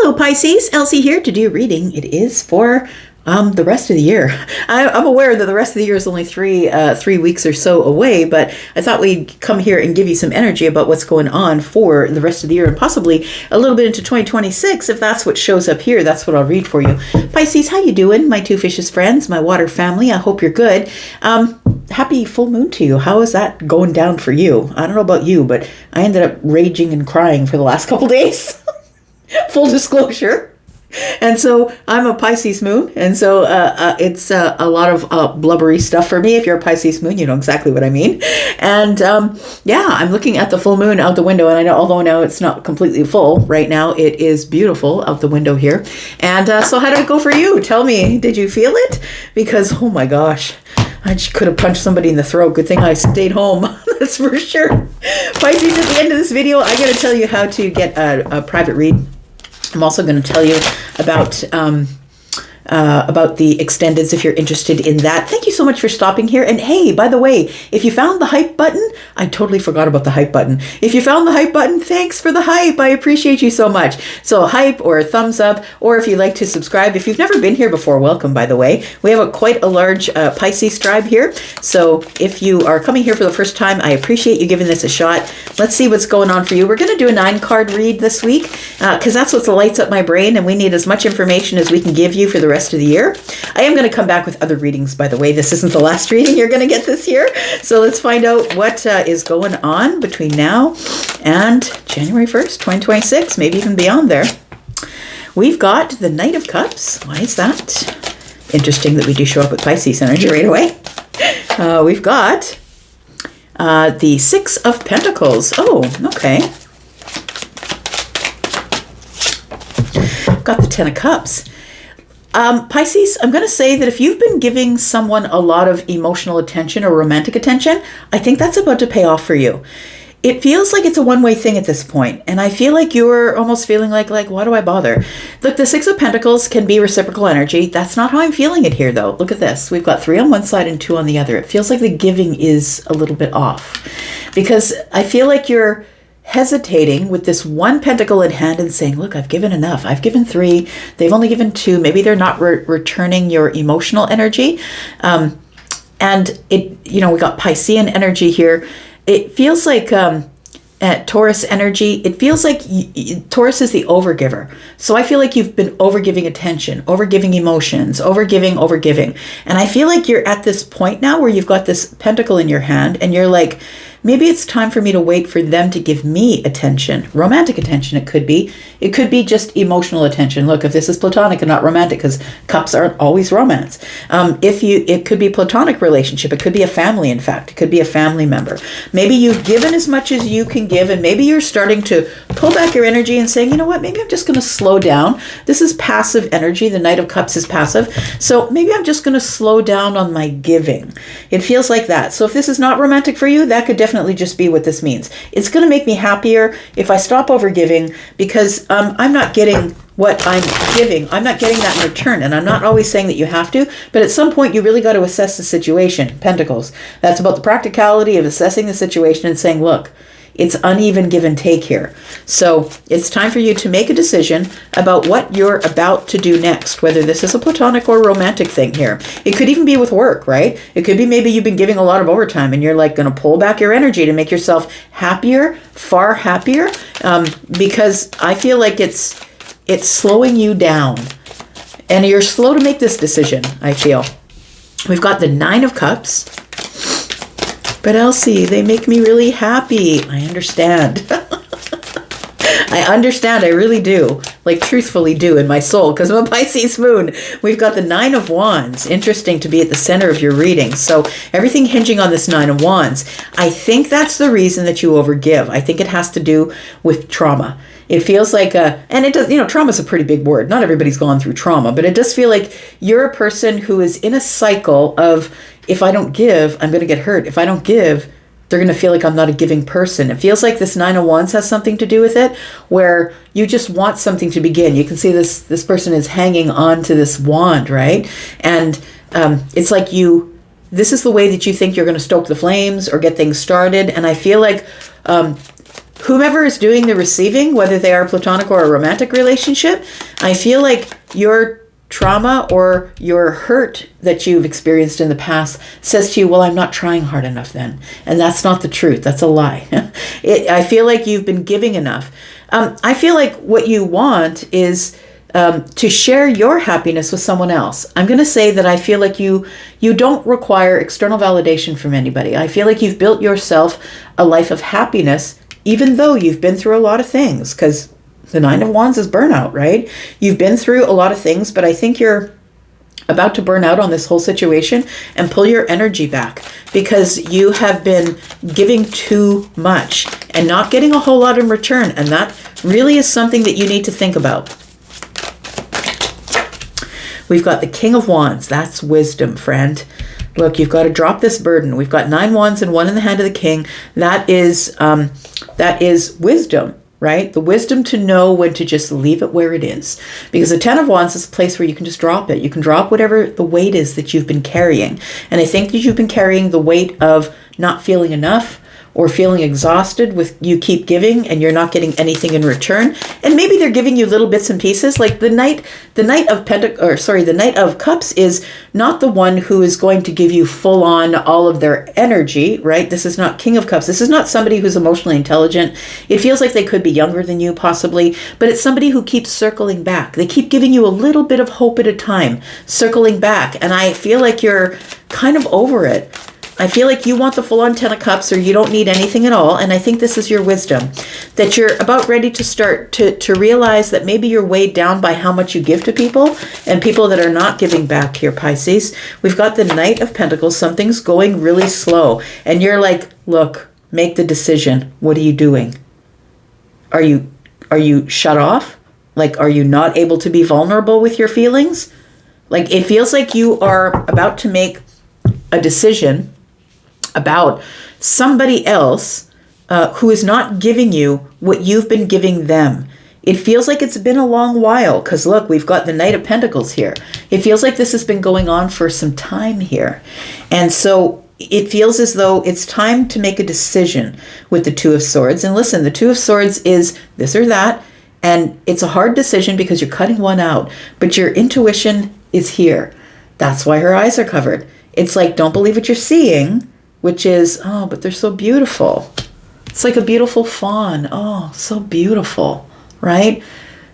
Hello Pisces, Elsie here to do your reading. It is for the rest of the year. I'm aware that the rest of the year is only three weeks or so away, but I thought we'd come here and give you some energy about what's going on for the rest of the year and possibly a little bit into 2026. If that's what shows up here, that's what I'll read for you. Pisces, how you doing? My two fishes friends, my water family. I hope you're good. Happy full moon to you. How is that going down for you? I don't know about you, but I ended up raging and crying for the last couple days. Full disclosure. And so I'm a Pisces moon, and so it's a lot of blubbery stuff for me. If you're a Pisces moon, you know exactly what I mean. And yeah, I'm looking at the full moon out the window, and I know, although now it's not completely full right now, it is beautiful out the window here. And so how did it go for you? Tell me, did you feel it? Because, oh my gosh, I just could have punched somebody in the throat. Good thing I stayed home. That's for sure. Pisces, at the end of this video, I'm going to tell you how to get a private read. I'm also going to tell you about the extendeds if you're interested in that. Thank you so much for stopping here. And hey, by the way, if you found the hype button, I totally forgot about the hype button. If you found the hype button, thanks for the hype. I appreciate you so much. So a hype or a thumbs up, or if you'd like to subscribe. If you've never been here before, welcome, by the way. We have quite a large Pisces tribe here. So if you are coming here for the first time, I appreciate you giving this a shot. Let's see what's going on for you. We're going to do a 9-card read this week because that's what lights up my brain, and we need as much information as we can give you for the rest of the year. I am going to come back with other readings, by the way. This isn't the last reading you're going to get this year. So let's find out what is going on between now and January 1st, 2026, maybe even beyond there. We've got the Knight of Cups. Why is that? Interesting that we do show up with Pisces energy right away. We've got the Six of Pentacles. Oh, okay. Got the Ten of Cups. Pisces, I'm going to say that if you've been giving someone a lot of emotional attention or romantic attention, I think that's about to pay off for you. It feels like it's a one-way thing at this point, and I feel like you're almost feeling like why do I bother? Look, the Six of Pentacles can be reciprocal energy. That's not how I'm feeling it here, though. Look at this. We've got 3 on one side and 2 on the other. It feels like the giving is a little bit off because I feel like you're hesitating with this one pentacle in hand and saying, look, I've given enough. I've given 3. They've only given 2. Maybe they're not returning your emotional energy. And it, we got Piscean energy here. It feels like Taurus energy. It feels like Taurus is the overgiver. So I feel like you've been overgiving attention, overgiving emotions, overgiving. And I feel like you're at this point now where you've got this pentacle in your hand and you're like, maybe it's time for me to wait for them to give me attention. Romantic attention, it could be. It could be just emotional attention. Look, if this is platonic and not romantic, because cups aren't always romance. It could be platonic relationship. It could be a family, in fact. It could be a family member. Maybe you've given as much as you can give, and maybe you're starting to pull back your energy and saying, you know what, maybe I'm just going to slow down. This is passive energy. The Knight of Cups is passive. So maybe I'm just going to slow down on my giving. It feels like that. So if this is not romantic for you, that could definitely just be what this means. It's going to make me happier if I stop over giving because I'm not getting what I'm giving. I'm not getting that in return. And I'm not always saying that you have to, but at some point you really got to assess the situation. Pentacles. That's about the practicality of assessing the situation and saying, look, it's uneven give and take here. So it's time for you to make a decision about what you're about to do next, whether this is a platonic or romantic thing here. It could even be with work, right? It could be maybe you've been giving a lot of overtime and you're like going to pull back your energy to make yourself happier, far happier, because I feel like it's slowing you down. And you're slow to make this decision, I feel. We've got the 9 of Cups. But Elsie, they make me really happy. I understand. I understand. I really do. Like, truthfully do in my soul, because I'm a Pisces moon. We've got the 9 of Wands. Interesting to be at the center of your reading. So everything hinging on this 9 of Wands. I think that's the reason that you overgive. I think it has to do with trauma. It feels like and it does, trauma is a pretty big word. Not everybody's gone through trauma, but it does feel like you're a person who is in a cycle of, if I don't give, I'm going to get hurt. If I don't give, they're going to feel like I'm not a giving person. It feels like this 9 of Wands has something to do with it, where you just want something to begin. You can see this person is hanging on to this wand, right? And it's like this is the way that you think you're going to stoke the flames or get things started. And I feel like whomever is doing the receiving, whether they are platonic or a romantic relationship, I feel like your trauma or your hurt that you've experienced in the past says to you, well, I'm not trying hard enough then. And that's not the truth. That's a lie. I feel like you've been giving enough. I feel like what you want is to share your happiness with someone else. I'm going to say that I feel like you don't require external validation from anybody. I feel like you've built yourself a life of happiness, even though you've been through a lot of things, because the Nine of Wands is burnout, right? You've been through a lot of things, but I think you're about to burn out on this whole situation and pull your energy back because you have been giving too much and not getting a whole lot in return. And that really is something that you need to think about. We've got the King of Wands. That's wisdom, friend. Look, you've got to drop this burden. We've got 9 wands and 1 in the hand of the king. That is wisdom, right? The wisdom to know when to just leave it where it is. Because the 10 of wands is a place where you can just drop it. You can drop whatever the weight is that you've been carrying. And I think that you've been carrying the weight of not feeling enough or feeling exhausted with you keep giving and you're not getting anything in return. And maybe they're giving you little bits and pieces. Like the Knight of Cups is not the one who is going to give you full on all of their energy, right? This is not King of Cups. This is not somebody who's emotionally intelligent. It feels like they could be younger than you possibly, but it's somebody who keeps circling back. They keep giving you a little bit of hope at a time, circling back. And I feel like you're kind of over it. I feel like you want the full-on 10 of Cups or you don't need anything at all. And I think this is your wisdom, that you're about ready to start to realize that maybe you're weighed down by how much you give to people and people that are not giving back here, Pisces. We've got the Knight of Pentacles. Something's going really slow. And you're like, look, make the decision. What are you doing? Are you shut off? Like, are you not able to be vulnerable with your feelings? Like, it feels like you are about to make a decision about somebody else who is not giving you what you've been giving them. It feels like it's been a long while because look, we've got the Knight of Pentacles here. It feels like this has been going on for some time here. And so it feels as though it's time to make a decision with the Two of Swords. And listen, the Two of Swords is this or that. And it's a hard decision because you're cutting one out, but your intuition is here. That's why her eyes are covered. It's like, don't believe what you're seeing, which is, oh, but they're so beautiful. It's like a beautiful fawn. Oh, so beautiful, right?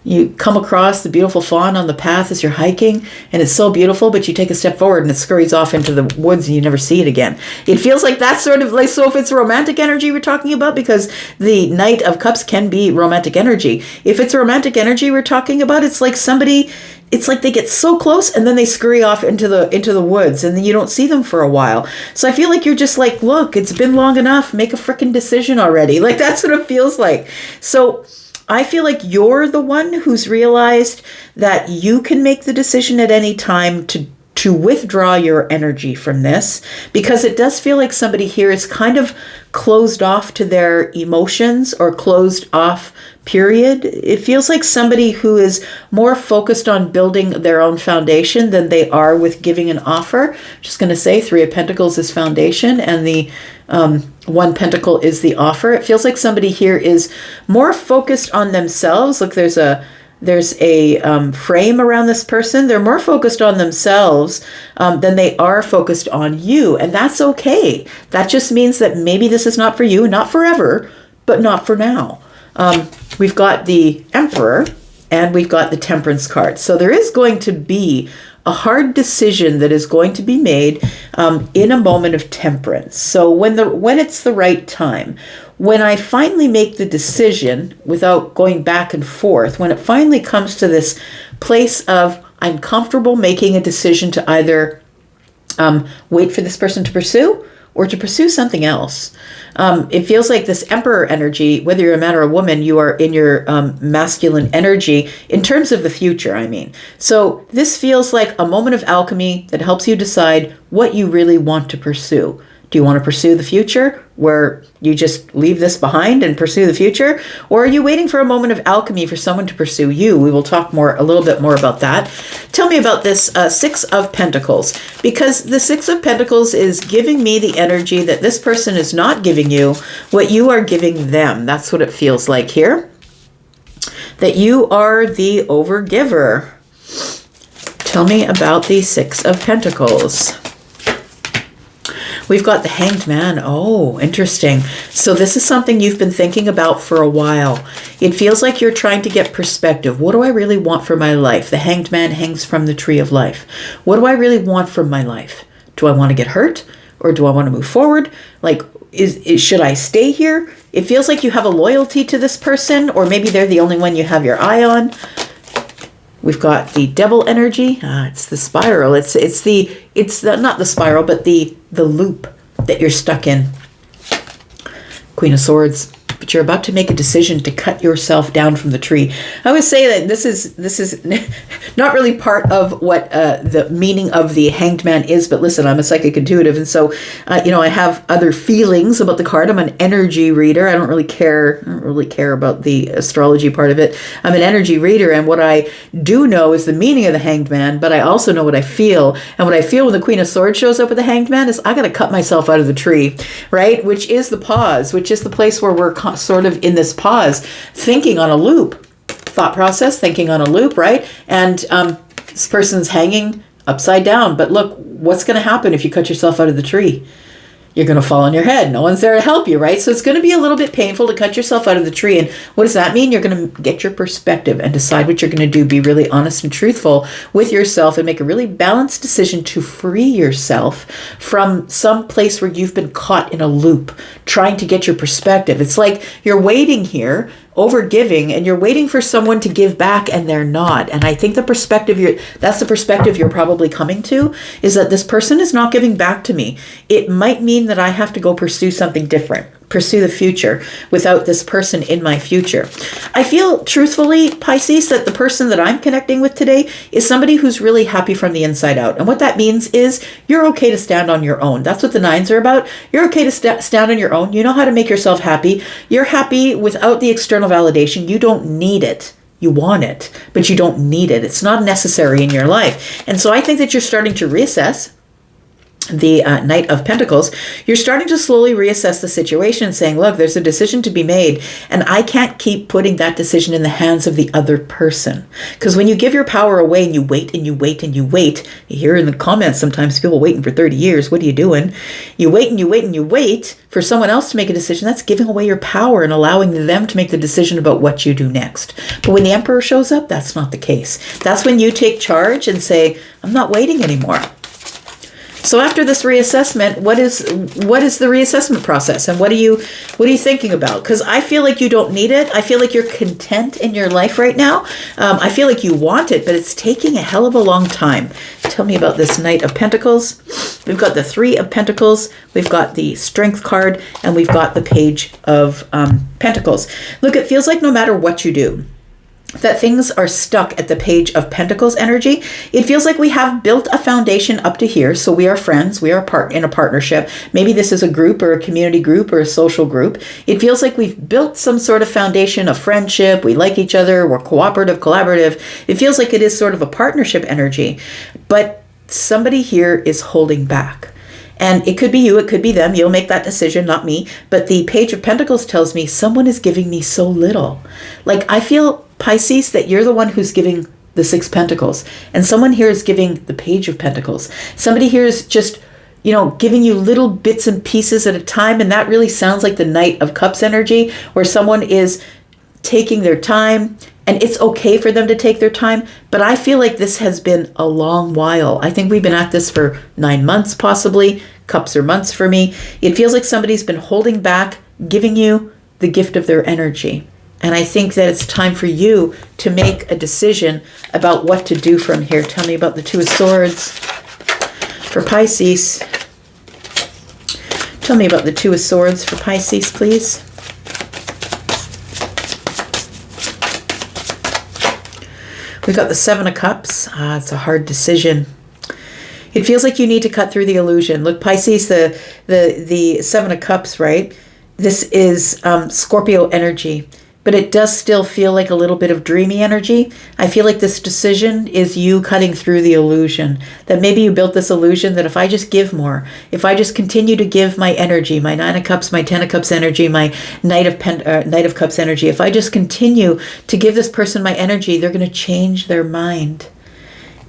You come across the beautiful fawn on the path as you're hiking, and it's so beautiful, but you take a step forward and it scurries off into the woods and you never see it again. It feels like that's sort of like, so if it's romantic energy we're talking about, because the Knight of Cups can be romantic energy. If it's romantic energy we're talking about, it's like somebody, it's like they get so close and then they scurry off into the woods and then you don't see them for a while. So I feel like you're just like, look, it's been long enough. Make a freaking decision already. Like that's what it feels like. So I feel like you're the one who's realized that you can make the decision at any time to withdraw your energy from this, because it does feel like somebody here is kind of closed off to their emotions or closed off, period. It feels like somebody who is more focused on building their own foundation than they are with giving an offer. Just going to say 3 of Pentacles is foundation and the 1 Pentacle is the offer. It feels like somebody here is more focused on themselves. Look, there's a frame around this person. They're more focused on themselves than they are focused on you. And that's okay. That just means that maybe this is not for you, not forever, but not for now. We've got the Emperor and we've got the Temperance card. So there is going to be a hard decision that is going to be made in a moment of temperance. So when it's the right time, when I finally make the decision without going back and forth, when it finally comes to this place of I'm comfortable making a decision to either wait for this person to pursue or to pursue something else. It feels like this Emperor energy, whether you're a man or a woman, you are in your masculine energy in terms of the future, I mean. So this feels like a moment of alchemy that helps you decide what you really want to pursue. Do you want to pursue the future where you just leave this behind and pursue the future? Or are you waiting for a moment of alchemy for someone to pursue you? We will talk a little bit more about that. Tell me about this Six of Pentacles, because the Six of Pentacles is giving me the energy that this person is not giving you what you are giving them. That's what it feels like here. That you are the overgiver. Tell me about the Six of Pentacles. We've got the Hanged Man. Oh, interesting. So this is something you've been thinking about for a while. It feels like you're trying to get perspective. What do I really want for my life? The Hanged Man hangs from the tree of life. What do I really want from my life? Do I want to get hurt? Or do I want to move forward? Like, should I stay here? It feels like you have a loyalty to this person, or maybe they're the only one you have your eye on. We've got the Devil energy. It's the spiral. It's not the spiral, but the loop that you're stuck in. Queen of Swords. But you're about to make a decision to cut yourself down from the tree. I always say that this is not really part of what the meaning of the Hanged Man is, but listen, I'm a psychic intuitive, and so I have other feelings about the card. I'm an energy reader. I don't really care about the astrology part of it. I'm an energy reader, and what I do know is the meaning of the Hanged Man, but I also know what I feel. And what I feel when the Queen of Swords shows up with the Hanged Man is I got to cut myself out of the tree, right? Which is the pause, which is the place where we're sort of in this pause, thinking on a loop, thought process, thinking on a loop, right? And this person's hanging upside down. But look, what's going to happen if you cut yourself out of the tree? You're going to fall on your head. No one's there to help you, right? So it's going to be a little bit painful to cut yourself out of the tree. And what does that mean? You're going to get your perspective and decide what you're going to do. Be really honest and truthful with yourself and make a really balanced decision to free yourself from some place where you've been caught in a loop, trying to get your perspective. It's like you're waiting here, over giving, and you're waiting for someone to give back and they're not. And I think that's the perspective you're probably coming to, is that this person is not giving back to me. It might mean that I have to go pursue something different, pursue the future without this person in my future. I feel truthfully, Pisces, that the person that I'm connecting with today is somebody who's really happy from the inside out. And what that means is you're okay to stand on your own. That's what the nines are about. You're okay to stand on your own. You know how to make yourself happy. You're happy without the external validation. You don't need it. You want it, but you don't need it. It's not necessary in your life. And so I think that you're starting to reassess the Knight of Pentacles. You're starting to slowly reassess the situation and saying, look, there's a decision to be made, and I can't keep putting that decision in the hands of the other person. Because when you give your power away and you wait and you wait and you wait, you hear in the comments sometimes people waiting for 30 years. What are you doing? You wait and you wait and you wait for someone else to make a decision. That's giving away your power and allowing them to make the decision about what you do next. But when the Emperor shows up, that's not the case. That's when you take charge and say, I'm not waiting anymore. So after this reassessment, what is the reassessment process, and what are you thinking about? Because I feel like you don't need it. I feel like you're content in your life right now. I feel like you want it, but it's taking a hell of a long time. Tell me about this Knight of Pentacles. We've got the Three of Pentacles. We've got the Strength card, and we've got the Page of Pentacles. Look, it feels like no matter what you do, that things are stuck at the Page of Pentacles energy. It feels like we have built a foundation up to here. So we are friends. We are in a partnership. Maybe this is a group or a community group or a social group. It feels like we've built some sort of foundation of friendship. We like each other. We're cooperative, collaborative. It feels like it is sort of a partnership energy. But somebody here is holding back. And it could be you, it could be them. You'll make that decision, not me. But the Page of Pentacles tells me someone is giving me so little. Like, I feel, Pisces, that you're the one who's giving the Six Pentacles. And someone here is giving the Page of Pentacles. Somebody here is just, giving you little bits and pieces at a time. And that really sounds like the Knight of Cups energy, where someone is taking their time. And it's okay for them to take their time. But I feel like this has been a long while. I think we've been at this for 9 months, possibly. Cups or months for me. It feels like somebody's been holding back, giving you the gift of their energy. And I think that it's time for you to make a decision about what to do from here. Tell me about the Two of Swords for Pisces. Tell me about the Two of Swords for Pisces, please. We've got the Seven of Cups. It's a hard decision. It feels like you need to cut through the illusion. Look, Pisces, the Seven of Cups, right? This is Scorpio energy, but it does still feel like a little bit of dreamy energy. I feel like this decision is you cutting through the illusion, that maybe you built this illusion that if I just give more, if I just continue to give my energy, my Nine of Cups, my Ten of Cups energy, my Knight of Cups energy, if I just continue to give this person my energy, they're going to change their mind.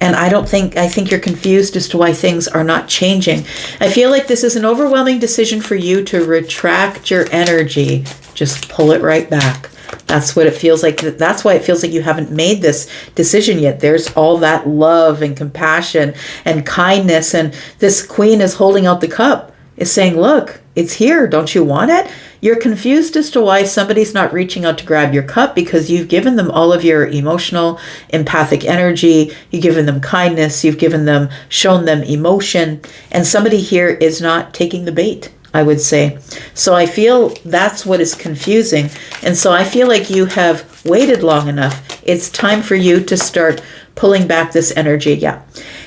And I think you're confused as to why things are not changing. I feel like this is an overwhelming decision for you to retract your energy. Just pull it right back. That's what it feels like. That's why it feels like you haven't made this decision yet. There's all that love and compassion and kindness. And this Queen is holding out the cup, is saying, look, it's here. Don't you want it? You're confused as to why somebody's not reaching out to grab your cup, because you've given them all of your emotional, empathic energy. You've given them kindness. You've shown them emotion. And somebody here is not taking the bait, I would say. So I feel that's what is confusing. And so I feel like you have waited long enough. It's time for you to start pulling back this energy. Yeah.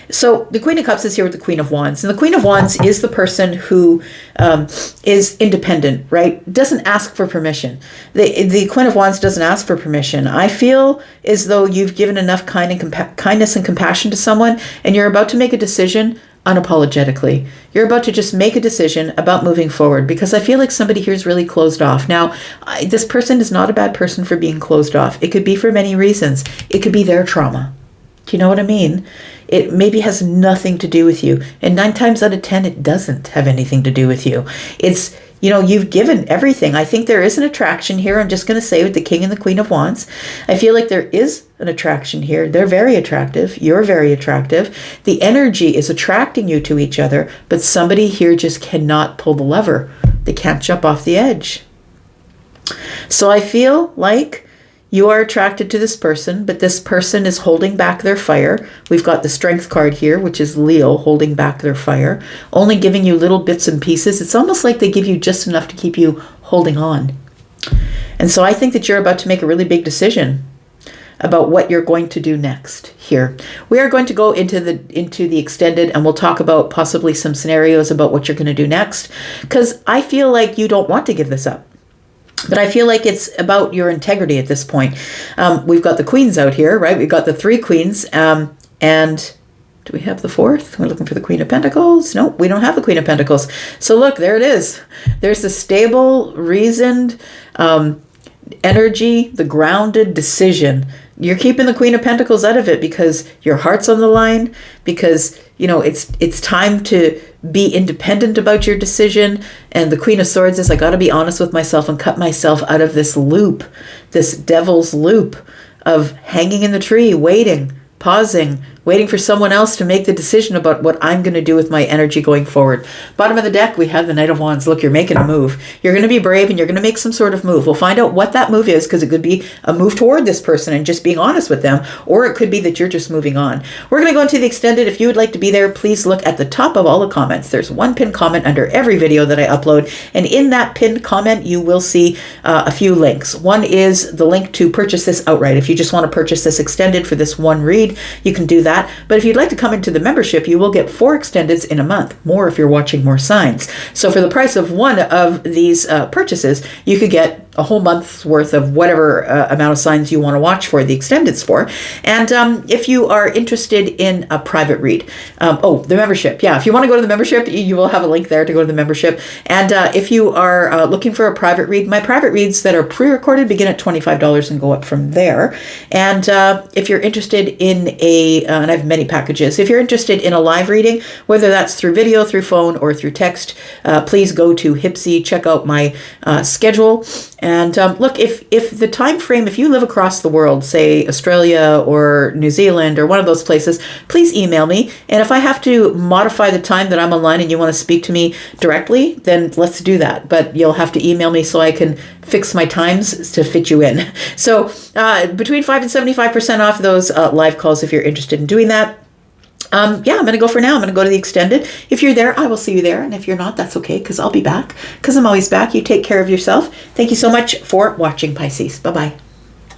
So the Queen of Cups is here with the Queen of Wands. And the Queen of Wands is the person who is independent, right? Doesn't ask for permission. The Queen of Wands doesn't ask for permission. I feel as though you've given enough kindness and compassion to someone, and you're about to make a decision unapologetically. You're about to just make a decision about moving forward, because I feel like somebody here is really closed off. Now, this person is not a bad person for being closed off. It could be for many reasons. It could be their trauma. Do you know what I mean? It maybe has nothing to do with you. And 9 times out of 10, it doesn't have anything to do with you. It's, you've given everything. I think there is an attraction here. I'm just going to say with the King and the Queen of Wands. I feel like there is an attraction here. They're very attractive. You're very attractive. The energy is attracting you to each other, but somebody here just cannot pull the lever. They can't jump off the edge. So I feel like you are attracted to this person, but this person is holding back their fire. We've got the Strength card here, which is Leo holding back their fire, only giving you little bits and pieces. It's almost like they give you just enough to keep you holding on. And so I think that you're about to make a really big decision about what you're going to do next here. We are going to go into the extended, and we'll talk about possibly some scenarios about what you're going to do next, because I feel like you don't want to give this up. But I feel like it's about your integrity at this point. We've got the queens out here, right? We've got the 3 queens. And do we have the 4th? We're looking for the Queen of Pentacles. No, we don't have the Queen of Pentacles. So look, there it is. There's the stable, reasoned energy, the grounded decision. You're keeping the Queen of Pentacles out of it because your heart's on the line, because it's time to be independent about your decision. And the Queen of Swords is, I got to be honest with myself and cut myself out of this loop, this devil's loop of hanging in the tree, waiting, pausing, waiting for someone else to make the decision about what I'm going to do with my energy going forward. Bottom of the deck, we have the Knight of Wands. Look, you're making a move. You're going to be brave and you're going to make some sort of move. We'll find out what that move is, because it could be a move toward this person and just being honest with them, or it could be that you're just moving on. We're going to go into the extended. If you would like to be there, please look at the top of all the comments. There's one pinned comment under every video that I upload. And in that pinned comment, you will see a few links. One is the link to purchase this outright. If you just want to purchase this extended for this one read, you can do that. But if you'd like to come into the membership, you will get 4 extendeds in a month, more if you're watching more signs. So for the price of one of these purchases, you could get a whole month's worth of whatever amount of signs you want to watch for the extendeds for. And if you are interested in a private read, the membership. Yeah, if you want to go to the membership, you will have a link there to go to the membership. And if you are looking for a private read, my private reads that are pre-recorded begin at $25 and go up from there. And if you're interested in and I have many packages, if you're interested in a live reading, whether that's through video, through phone, or through text, please go to Hypsee, check out my schedule. And look, if the time frame, if you live across the world, say Australia or New Zealand or one of those places, please email me. And if I have to modify the time that I'm online and you want to speak to me directly, then let's do that. But you'll have to email me so I can fix my times to fit you in. So between 5 and 75% off those live calls if you're interested in doing that. I'm going to go for now. I'm going to go to the extended. If you're there, I will see you there. And if you're not, that's okay, because I'll be back, because I'm always back. You take care of yourself. Thank you so much for watching, Pisces. Bye-bye.